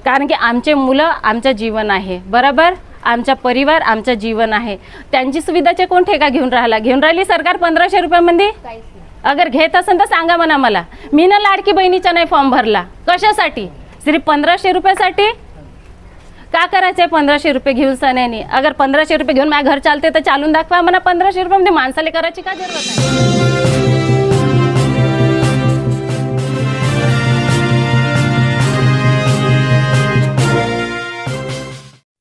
कारण की आमचे मुलं आमचं जीवन आहे, बरोबर, आमचा परिवार आमचं जीवन आहे। त्यांची सुविधाचे कोण ठेका घेऊन राहिली सरकार 1500 रुपयामध्ये? अगर घेत असेल तर सांगा म्हणा मला। मी ना लाडकी बहिणीचा नाही फॉर्म भरला, कशासाठी? सिर्फ 1500 रुपयासाठी? का करायचे 1500 रुपये घेऊन सण्याने? अगर 1500 रुपये घेऊन माझं घर चालते तर चालून दाखवा म्हणा। 1500 रुपयामध्ये माणसाला करायची का जरूरत आहे?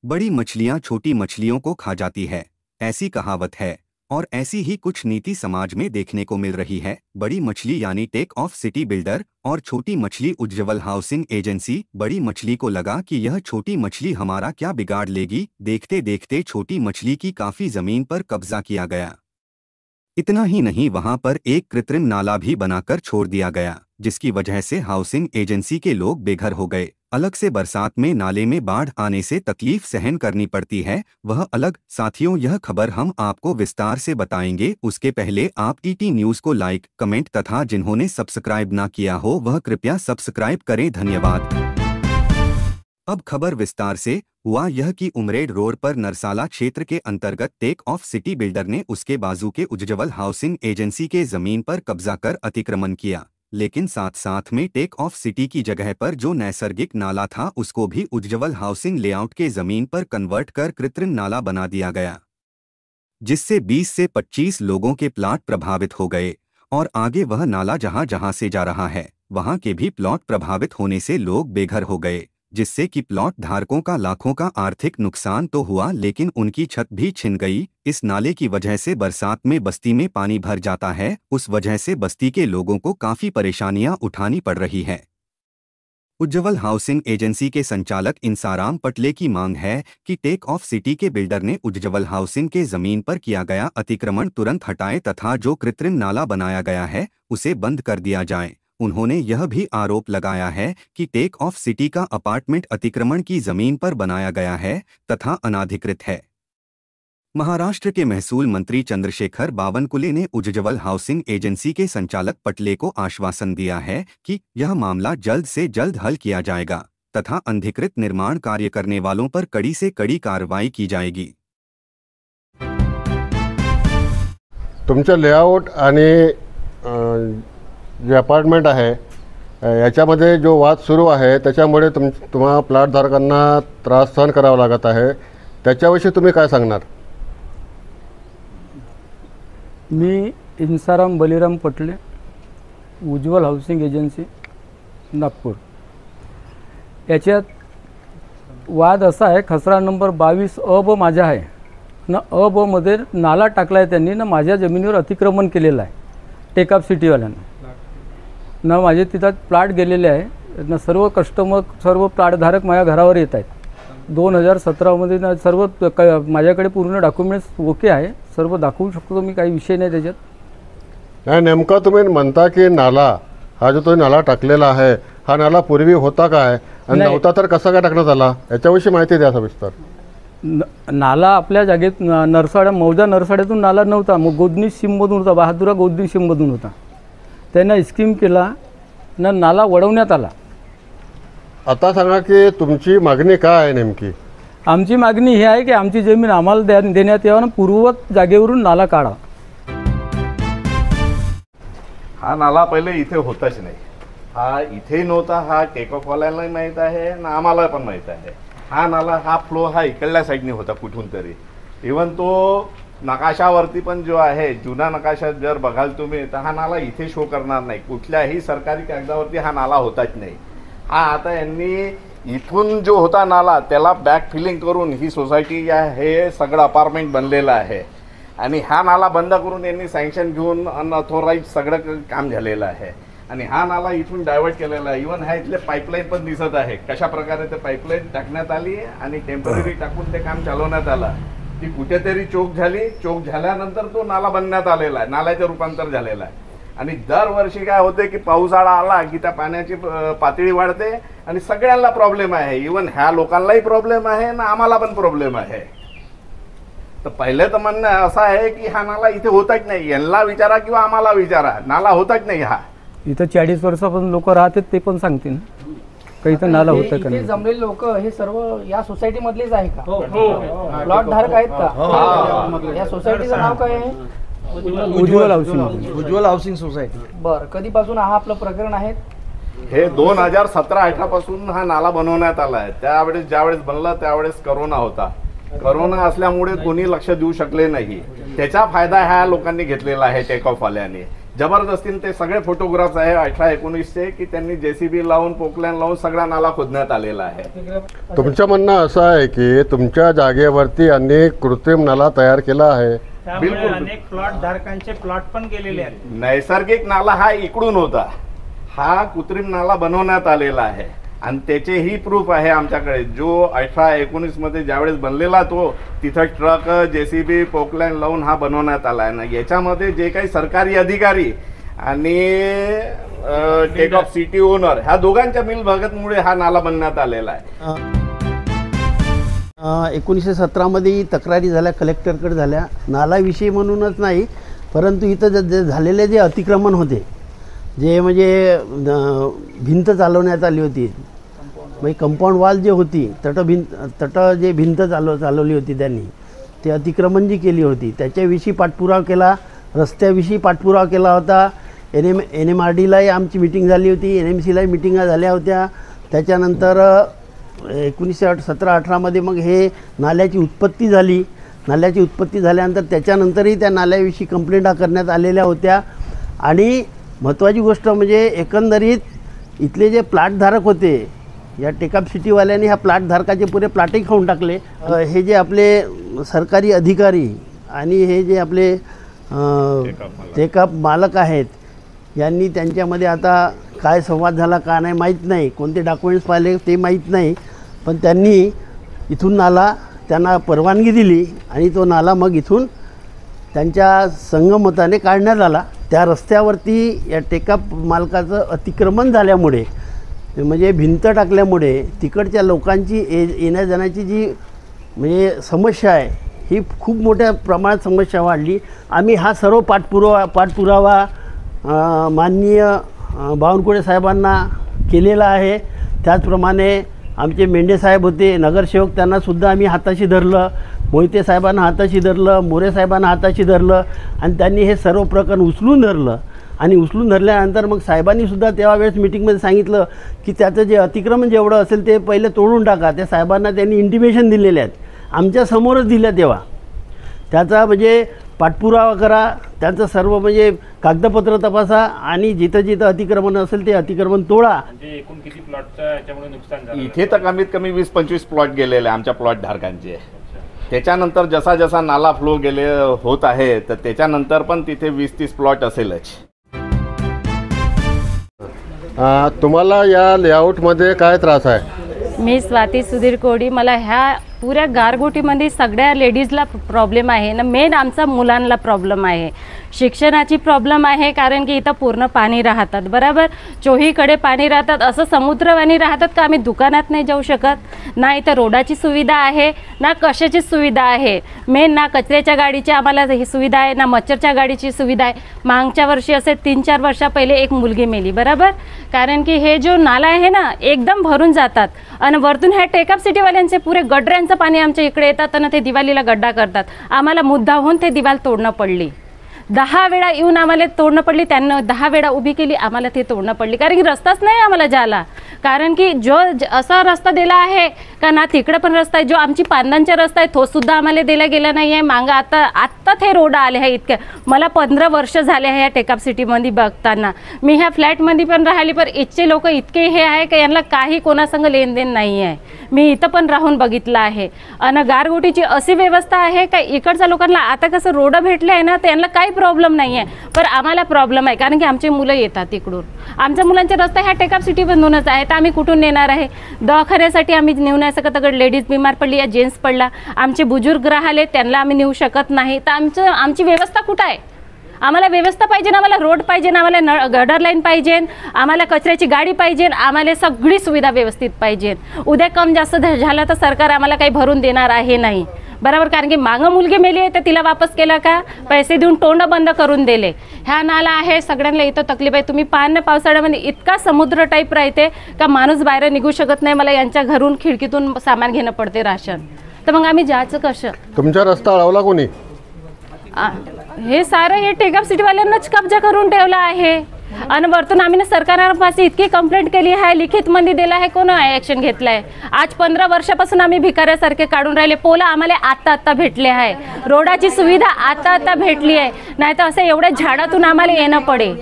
बड़ी मछलियां छोटी मछलियों को खा जाती है, ऐसी कहावत है और ऐसी ही कुछ नीति समाज में देखने को मिल रही है। बड़ी मछली यानी टेक ऑफ सिटी बिल्डर और छोटी मछली उज्ज्वल हाउसिंग एजेंसी। बड़ी मछली को लगा कि यह छोटी मछली हमारा क्या बिगाड़ लेगी। देखते देखते छोटी मछली की काफी जमीन पर कब्जा किया गया। इतना ही नहीं, वहां पर एक कृत्रिम नाला भी बनाकर छोड़ दिया गया, जिसकी वजह से हाउसिंग एजेंसी के लोग बेघर हो गए। अलग से बरसात में नाले में बाढ़ आने से तकलीफ सहन करनी पड़ती है, वह अलग। साथियों, यह खबर हम आपको विस्तार से बताएंगे। उसके पहले आप ईटी न्यूज़ को लाइक, कमेंट तथा जिन्होंने सब्सक्राइब ना किया हो वह कृपया सब्सक्राइब करें, धन्यवाद। अब खबर विस्तार से। हुआ यह कि उमरेड रोड पर नरसाला क्षेत्र के अंतर्गत टेक ऑफ सिटी बिल्डर ने उसके बाजू के उज्ज्वल हाउसिंग एजेंसी के जमीन पर कब्जा कर अतिक्रमण किया, लेकिन साथ साथ में टेक ऑफ सिटी की जगह पर जो नैसर्गिक नाला था उसको भी उज्ज्वल हाउसिंग लेआउट के जमीन पर कन्वर्ट कर कृत्रिम नाला बना दिया गया, जिससे 20 से 25 लोगों के प्लाट प्रभावित हो गए और आगे वह नाला जहां जहां से जा रहा है वहां के भी प्लॉट प्रभावित होने से लोग बेघर हो गए, जिससे कि प्लॉट धारकों का लाखों का आर्थिक नुकसान तो हुआ लेकिन उनकी छत भी छिन गई। इस नाले की वजह से बरसात में बस्ती में पानी भर जाता है, उस वजह से बस्ती के लोगों को काफी परेशानियां उठानी पड़ रही है। उज्ज्वल हाउसिंग एजेंसी के संचालक इंसाराम पटले की मांग है कि टेक ऑफ सिटी के बिल्डर ने उज्ज्वल हाउसिंग के जमीन पर किया गया अतिक्रमण तुरंत हटाए तथा जो कृत्रिम नाला बनाया गया है उसे बंद कर दिया जाए। उन्होंने यह भी आरोप लगाया है कि टेक ऑफ सिटी का अपार्टमेंट अतिक्रमण की जमीन पर बनाया गया है तथा अनाधिकृत है। महाराष्ट्र के महसूल मंत्री चंद्रशेखर बावनकुले ने उज्ज्वल हाउसिंग एजेंसी के संचालक पटले को आश्वासन दिया है कि यह मामला जल्द से जल्द हल किया जाएगा तथा अनधिकृत निर्माण कार्य करने वालों पर कड़ी से कड़ी कार्रवाई की जाएगी। तुमचं लेआउट आणि जे अपार्टमेंट आहे याच्यामध्ये जो वाद सुरू आहे त्याच्यामुळे तुम्हाला प्लॉटधारकांना त्रास सहन करावा लागत आहे, त्याच्याविषयी तुम्ही काय सांगणार? मी इंसाराम बलिराम पटले, उज्ज्वल हाउसिंग एजन्सी नागपूर। याच्यात वाद असा आहे, खसरा नंबर 22 अ ब माझा आहे ना, अ ब मध्ये नाला टाकला आहे त्यांनी ना, माझ्या जमिनीवर अतिक्रमण केलेलं आहे टेकअप सिटीवाल्यांना ना, माझे तिथं प्लॉट गेलेले आहे ना, सर्व कस्टमर सर्व प्लॉटधारक माझ्या घरावर येत आहेत। 2017 मध्ये ना सर्व माझ्याकडे पूर्ण डॉक्युमेंट्स ओके आहे, सर्व दाखवू शकतो मी, काही विषय नाही त्याच्यात। नाही, नेमका तुम्ही म्हणता की नाला हा जो तो नाला टाकलेला आहे हा नाला पूर्वी होता काय आणि नव्हता तर कसा काय टाकण्यात आला याच्याविषयी माहिती द्या सविस्तर। नाला आपल्या जागेत नरसाड्या मौजा नरसाड्यातून नाला नव्हता, मग गोदनी सीममधून होता, बहादुरा गोदनी सीममधून होता। त्यांना स्कीम केला ना, नाला वळवण्यात आला। आता सांगा की तुमची मागणी काय आहे नेमकी? आमची मागणी ही आहे की आमची जमीन आम्हाला देण्यात यावं, पूर्ववत जागेवरून नाला काढा। हा नाला पहिले इथे होताच नाही, हा इथे नव्हता, हा टेकऑफवाल्यांनाही माहीत आहे ना आम्हाला पण माहीत आहे। हा नाला हा फ्लो हा इकडल्या साईडने होता कुठून तरी, इवन तो नकाशावरती पण जो आहे जुना नकाशा जर बघाल तुम्ही तर हा नाला इथे शो करणार नाही, कुठल्याही सरकारी कागदावरती हा नाला होताच नाही। हा आता यांनी इथून जो होता नाला त्याला बॅक फिलिंग करून ही सोसायटी या हे सगळं अपार्टमेंट बनलेलं आहे आणि हा नाला बंद करून यांनी सँक्शन घेऊन अनऑथोराइज सगळं काम झालेलं आहे आणि हा नाला इथून डायव्हर्ट केलेला आहे। इवन हा इथले पाईपलाईन पण दिसत आहे कशा प्रकारे ते पाईपलाईन टाकण्यात आली आणि टेम्पररी टाकून ते काम चालवण्यात आलं। ती कुठेतरी चोक झाली, चोक झाल्यानंतर तो नाला बनण्यात आलेला आहे, नाल्याचं रूपांतर झालेलं आहे आणि दरवर्षी काय होते की पावसाळा आला की त्या पाण्याची पातळी वाढते आणि सगळ्यांना प्रॉब्लेम आहे, इवन ह्या लोकांनाही प्रॉब्लेम आहे ना आम्हाला पण प्रॉब्लेम आहे। तर पहिले तर म्हणणं असं आहे की हा नाला इथे होताच नाही, यांना विचारा किंवा आम्हाला विचारा, नाला होताच नाही हा। इथं 40 वर्षापासून लोक राहतात ते पण सांगतील। काही इथं नाला होतं का इथे नाही. जमलेले लोक हे सर्व या सोसायटी मधलेच आहे का? प्लॉट धारक आहेत का? या सोसायटीचं नाव काय आहे? उज्ज्वल हाऊसिंग. उज्ज्वल हाऊसिंग सोसायटी. बरं, कधीपासून हा आपलं प्रकरण आहे? हे 2017-18 पासून हा नाला बनवण्यात आला आहे. त्यावेळेस ज्यावेळेस बनला त्यावेळेस करोना होता. करोना असल्यामुळे कोणी लक्ष देऊ शकले नाही. त्याचा फायदा ह्या लोकांनी घेतलेला आहे टेक ऑफ वाल्याने. जबरदस्तीने ते सगळे फोटोग्राफ्स आहे 18-19चे की त्यांनी जेसीबी लावून पोकलॅन लावून सगळा नाला खोदण्यात आलेला आहे. तुमचं म्हणणं असं आहे की तुमच्या जागेवरती अनेक कृत्रिम नाला तयार केला आहे. त्यामुळे बिलकुल. अनेक प्लॉट धारकांचे प्लॉट पण गेलेले आहेत. नैसर्गिक नाला हा इकडून होता, हा कृत्रिम नाला बनवण्यात आलेला आहे आणि त्याचेही प्रूफ आहे आमच्याकडे. जो 18-19 मध्ये ज्यावेळेस बनलेला तो तिथं ट्रक जेसीबी पोकलॅन लावून हा बनवण्यात आला आहे ना. याच्यामध्ये जे काही सरकारी अधिकारी आणि टेक ऑफ सिटी ओनर ह्या दोघांच्या मिलभगतमुळे हा नाला बनवण्यात आलेला आहे. 1917मध्ये तक्रारी झाल्या, कलेक्टरकडे झाल्या. नालाविषयी म्हणूनच नाही, परंतु इथं झालेले जे अतिक्रमण होते, जे म्हणजे भिंत चालवण्यात आली होती, म्हणजे कंपाऊंड वॉल जे होती, तट जे भिंत चालवली होती त्यांनी, ते अतिक्रमण जी केली होती त्याच्याविषयी पाठपुरावा केला. रस्त्याविषयी पाठपुरावा केला होता. NMRDलाही आमची मिटिंग झाली होती, NMCलाही मिटिंगा झाल्या होत्या. त्याच्यानंतर 1917-18मध्ये मग हे नाल्याची उत्पत्ती झाली. नाल्याची उत्पत्ती झाल्यानंतर त्याच्यानंतरही त्या नाल्याविषयी कंप्लेंटा करण्यात आलेल्या होत्या. आणि महत्त्वाची गोष्ट म्हणजे एकंदरीत इथले जे प्लॉटधारक होते, या टेकअप सिटीवाल्यांनी ह्या प्लॉटधारकाचे पुरे प्लॉटही खाऊन टाकले. हे जे आपले सरकारी अधिकारी आणि हे जे आपले टेकअप मालक आहेत, यांनी त्यांच्यामध्ये आता काय संवाद झाला का नाही माहीत नाही, कोणते डॉक्युमेंट्स पाहिले ते माहीत नाही, पण त्यांनी इथून नाला त्यांना परवानगी दिली आणि तो नाला मग इथून त्यांच्या संगमताने काढण्यात आला. त्या रस्त्यावरती या टेकअप मालकाचं अतिक्रमण झाल्यामुळे, म्हणजे भिंत टाकल्यामुळे तिकडच्या लोकांची येण्या जाण्याची जी म्हणजे समस्या आहे, ही खूप मोठ्या प्रमाणात समस्या वाढली. आम्ही हा सर्व पाठपुरावा माननीय बावनकुळे साहेबांना केलेला आहे. त्याचप्रमाणे आमचे मेंढे साहेब होते नगरसेवक, त्यांनासुद्धा आम्ही हाताशी धरलं. मोहिते साहेबांना हाताशी धरलं, मोरे साहेबांना हाताशी धरलं आणि त्यांनी हे सर्व प्रकरण उचलून धरलं. आणि उचलून धरल्यानंतर मग साहेबांनीसुद्धा त्यावेळेस मिटिंगमध्ये सांगितलं की त्याचं जे अतिक्रमण जेवढं असेल ते पहिले तोडून टाका. त्या साहेबांना त्यांनी इंटिमेशन दिलेले आहेत, आमच्यासमोरच दिलं. तेव्हा त्याचा म्हणजे पाठपुरावा करा, त्यांचं सर्व म्हणजे कागदपत्र तपासा आणि जिथं जिथं अतिक्रमण असेल ते अतिक्रमण तोडा. म्हणजे एकूण किती प्लॉटचं याच्यामुळे नुकसान झालं? इथे तर कमीत कमी 20-25 प्लॉट गेलेले आमच्या प्लॉट धारकांचे. त्याच्यानंतर जसा जसा नाला फ्लो होत आहे तर त्याच्यानंतर पण तिथे 20-30 प्लॉट असेलच. तुम्हाला या लेआउटमध्ये काय त्रास आहे? मी स्वाती सुधीर कोडी. मला ह्या पुऱ्या गारगोटीमध्ये सगळ्या लेडीजला प्रॉब्लेम आहे ना. मेन आमचा मुलांना प्रॉब्लेम आहे, शिक्षणाची प्रॉब्लेम आहे. कारण की इथं पूर्ण पाणी राहतात, बरोबर, चोहीकडे पाणी राहतात. असं समुद्रवाणी राहतात का आम्ही दुकानात नाही जाऊ शकत, ना इथं रोडाची सुविधा आहे ना कशाची सुविधा आहे. मेन ना कचऱ्याच्या गाडीची आम्हाला ही सुविधा आहे ना मच्छरच्या गाडीची सुविधा आहे. मागच्या वर्षी असे 3-4 वर्षा पहिले एक मुलगी मेली, बरोबर. कारण की हे जो नाला आहे ना एकदम भरून जातात आणि वरतून ह्या टेकअप सिटीवाल्यांचे पुरे गड्ड्यांचं पाणी आमच्या इकडे येतात आणि ते दिवाळीला गड्डा करतात. आम्हाला मुद्दा होऊन ते दिवाल तोडणं पडली. 10 वेळा येऊन आम्हाला तोडणं पडली, त्यांना 10 वेळा उभी केली, आम्हाला ते तोडणं पडली. कारण की रस्ताच नाही आम्हाला जायला. कारण की जो असा रस्ता दिला आहे का ना तिकडं पण रस्ता आहे, जो आमची पांदांचा रस्ता आहे तो सुद्धा आम्हाला दिला गेला नाही आहे. मागं आत्ता ते रोड आले आहे. इतक्या मला 15 वर्ष झाले आहे या टेकअप सिटीमध्ये बघताना. मी ह्या फ्लॅटमध्ये पण राहिली, पण इथचे लोक इतके हे आहे की यांना काही कोणासंग लेनदेन नाही आहे. मी इथं पण राहून बघितलं आहे. आणि गारगोटीची अशी व्यवस्था आहे का इकडच्या लोकांना आता कसं रोड भेटले आहे ना त्यांना काही प्रॉब्लेम नाही आहे, पण आम्हाला प्रॉब्लेम आहे. कारण की आमचे मुलं येतात तिकडून, आमच्या मुलांचे रस्ता ह्या टेकअप सिटीमधूनच आहे. तर आम्ही कुठून नेणार आहे? दवाखान्यासाठी आम्ही नेऊ नाही शकत. अगर लेडीज बिमार पडली या जेंट्स पडला, आमचे बुजुर्ग राहिले त्यांना आम्ही नेऊ शकत नाही. तर आमची व्यवस्था कुठं आहे? आम्हाला व्यवस्था पाहिजे, आम्हाला रोड पाहिजे, आम्हाला गटर लाईन पाहिजे, आम्हाला कचऱ्याची गाडी पाहिजे, आम्हाला सगळी सुविधा व्यवस्थित पाहिजे. उद्या कम जास्त झालं तर सरकार आम्हाला काही भरून देणार आहे नाही, बरोबर, कारण की मागं मुलगी मेली आहे तर तिला वापस केलं का, पैसे देऊन तोंड बंद करून दिले. ह्या नाला आहे, सगळ्यांना इथं तकलीफ आहे. तुम्ही पाहा ना, पावसाळ्यामध्ये इतका समुद्र टाईप राहते का माणूस बाहेर निघू शकत नाही. मला यांच्या घरून खिडकीतून सामान घेणं पडते राशन, तर मग आम्ही जायचं कसं. तुमचा रस्ता अडवला कोणी? हे सारं हे टेकअप सिटीवाल्यांनाच कब्जा करून ठेवला आहे. आणि वरतून आम्ही ना सरकारपाशी इतकी कंप्लेंट केली आहे, लिखित मध्ये दिला आहे, कोण ॲक्शन घेतलाय. आज 15 वर्षापासून आम्ही भिकाऱ्यासारखे काढून राहिले. पोला आम्हाला आता भेटले आहे, रोडाची सुविधा आता भेटली आहे. नाही तर असं एवढ्या झाडातून आम्हाला येणं पडे,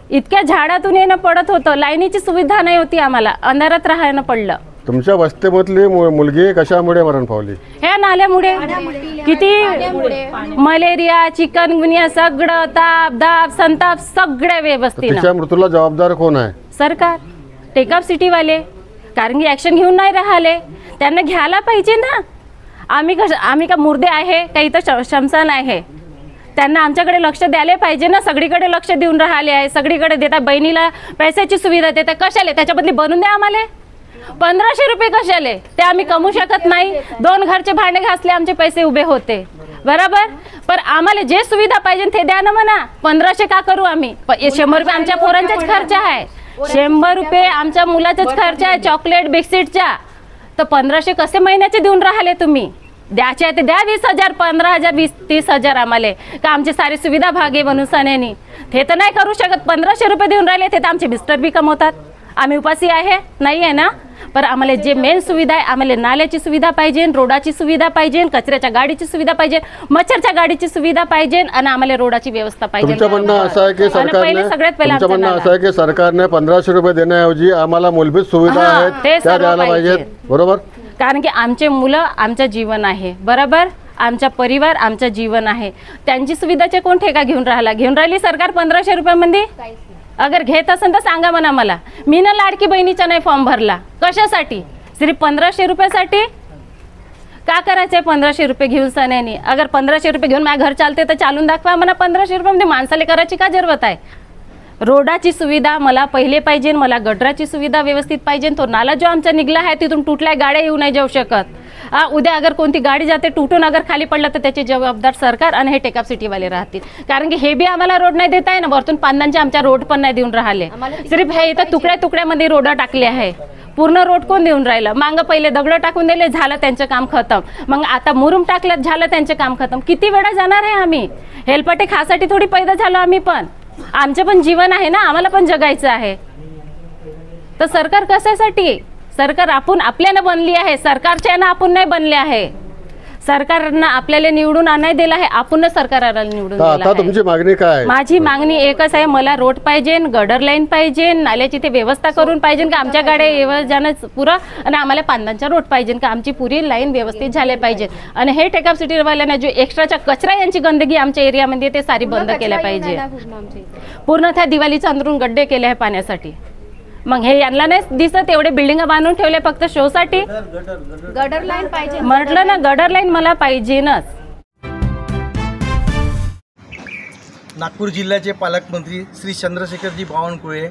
इतक्या झाडातून येणं पडत होतं. लाईनीची सुविधा नाही होती, आम्हाला अंधारात राहायला पडलं. तुमच्या वस्तीमधली मुलगी कशामुळे मरण पावली? ह्या नाल्यामुळे. किती मलेरिया, चिकनगुनिया, सगळं ताप दाप संताप सगळ्या व्यवस्थित. तिच्या मृत्यूला जबाबदार कोण आहे? सरकार, टेकअप सिटीवाले. कारण की ॲक्शन घेऊन नाही राहिले, त्यांना घ्यायला पाहिजे ना. आम्ही का मुर्दे आहे का, इथं शमशान आहे. त्यांना आमच्याकडे लक्ष द्यायला पाहिजे ना. सगळीकडे लक्ष देऊन राहिले आहे, सगळीकडे देतात. बहिणीला पैशाची सुविधा देतात, कशाले? त्याच्या बदली बनवून द्या आम्हाला. 1500 रुपये कशाले? ते आम्ही कमवू शकत नाही. 2 घरचे भांडे घासले आमचे पैसे उभे होते, बरोबर. पण आम्हाला जे सुविधा पाहिजे ते द्या ना म्हणा. 1500 का करू आम्ही? 100 रुपये आमच्या पोरांचाच खर्च आहे, 100 रुपये आमच्या मुलाचाच खर्च आहे चॉकलेट बिस्किटचा. तर 1500 कसे महिन्याचे देऊन राहिले तुम्ही? द्यायचे आहे ते द्या. 20,000, 15,000, 20-30,000 आम्हाला का आमची सारी सुविधा भागे बनून सनेनी. ते तर नाही करू शकत. 1500 रुपये देऊन राहिले, ते तर आमचे मिस्टर बी कमवतात. आम्ही उपासी आहे नाही आहे ना. पण आम्हाला जे मेन सुविधा आहे, आम्हाला नाल्याची सुविधा पाहिजे, रोडाची सुविधा पाहिजे, कचऱ्याच्या गाडीची सुविधा पाहिजे, मच्छरच्या गाडीची सुविधा पाहिजे, आणि आम्हाला रोडाची व्यवस्था पाहिजे. तुमचं म्हणणं असं आहे की सरकारने 1500 रुपये देण्याऐवजी आम्हाला मूलभूत सुविधा आहेत त्या द्यायला पाहिजेत, बरोबर. कारण की आमचे मुलं आमचं जीवन आहे, बरोबर. आमचा परिवार आमचं जीवन आहे. त्यांची सुविधाचे कोण ठेका घेऊन राहिली सरकार 1500 रुपयामध्ये. अगर घेत असेल तर सांगा म्हणा मला. मी ना लाडकी बहिणीचा नाही फॉर्म भरला, कशासाठी? सिर्फ 1500 रुपयासाठी. का करायचं आहे 1500 रुपये घेऊन सण्यानी? अगर 1500 रुपये घेऊन माझ्या घर चालते तर चालून दाखवा म्हणा. 1500 रुपयामध्ये माणसाला करायची का जरूरत आहे? रोडाची सुविधा मला पहिले पाहिजे, मला गटराची सुविधा व्यवस्थित पाहिजे. तो नाला जो आमचा निघला आहे तिथून तुटल्या गाड्या येऊ नाही जाऊ शकत. उद्या अगर कोणती गाडी जाते तुटून अगर खाली पडलं तर त्याची जबाबदार सरकार आणि हे टेकअप सिटीवाले राहतील. कारण की हे बी आम्हाला रोड नाही देत आहे ना, वरतून पांदांचे आमच्या रोड पण नाही देऊन राहिले. सिर्फ हे इथं तुकड्यामध्ये रोड टाकले आहे. पूर्ण रोड कोण देऊन राहिलं? मागं पहिले दगड टाकून दिले, झालं त्यांचं काम खतम. मग आता मुरुम टाकलं, झालं त्यांचं काम खतम. किती वेळा जाणार आहे आम्ही? हेल्पटे खासाठी थोडी पैदा झालो आम्ही, पण आमचं पण जीवन आहे ना, आम्हाला पण जगायचं आहे. तर सरकार कशासाठी? सरकार आपण आपल्याला बनली आहे, सरकारच्या ना आपण नाही बनले आहे. सरकारनं आपल्याला निवडून नाही दिला आहे, आपणच सरकारला निवडून दिला आता आहे. तुमची मागणी काय? माझी मागणी एकच आहे, मला रोड पाहिजे, गडर लाईन पाहिजे, नाल्याची ते व्यवस्था करून पाहिजे का आमच्या गाड्या येवं जाणं पुरं, आणि आम्हाला पांदांचा रोड पाहिजे का आमची पुरी लाईन व्यवस्थित झाले पाहिजे. आणि हे टेकअप सिटीवाल्यांना जो एक्स्ट्राचा कचरा यांची गंदगी आमच्या एरियामध्ये ते सारी बंद केल्या पाहिजे. पूर्ण त्या दिवाळीचं अंदरून गड्डे केले आहे पाण्यासाठी. मग हे यांना नाही दिसत एवढे बिल्डिंग बांधून ठेवले फक्त शोसाठी? गटर लाईन पाहिजे म्हटलं ना, गडर लाईन मला पाहिजेनच. नागपूर जिल्ह्याचे पालकमंत्री श्री चंद्रशेखरजी बावनकुळे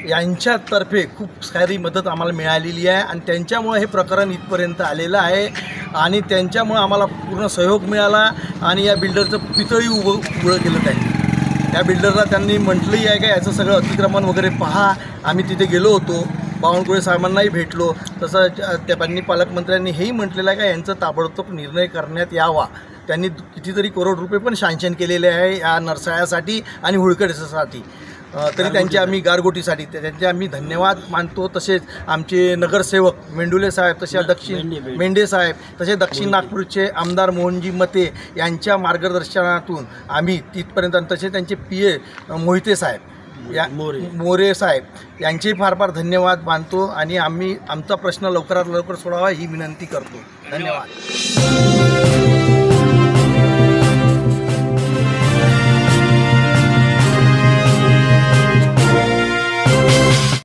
यांच्यातर्फे खूप सारी मदत आम्हाला मिळालेली आहे, आणि त्यांच्यामुळे हे प्रकरण इथपर्यंत आलेलं आहे. आणि त्यांच्यामुळे आम्हाला पूर्ण सहयोग मिळाला, आणि या बिल्डरचं पितळी उभं केलं त्यांनी. त्या बिल्डरला त्यांनी म्हटलंही आहे का याचं सगळं अतिक्रमण वगैरे पहा. आम्ही तिथे गेलो होतो, बावनकुळे साहेबांनाही भेटलो. तसं त्यांनी पालकमंत्र्यांनी हेही म्हटलेलं आहे का यांचं ताबडतोब निर्णय करण्यात यावा. त्यांनी कितीतरी करोड रुपये पण सँक्शन केलेले आहे या नरसाळ्यासाठी आणि हुळकडेसाठी. तरी त्यांचे आम्ही गारगोटीसाठी त्यांचे आम्ही धन्यवाद मानतो. तसेच आमचे नगरसेवक मेंडुले साहेब, तसे मेंढे साहेब, तसे दक्षिण नागपूरचे आमदार मोहनजी मते यांच्या मार्गदर्शनातून आम्ही तिथपर्यंत, तसे त्यांचे PA मोहिते साहेब मोरे साहेब यांचेही फार फार धन्यवाद मानतो. आणि आम्ही आमचा प्रश्न लवकरात लवकर सोडावा ही विनंती करतो. धन्यवाद.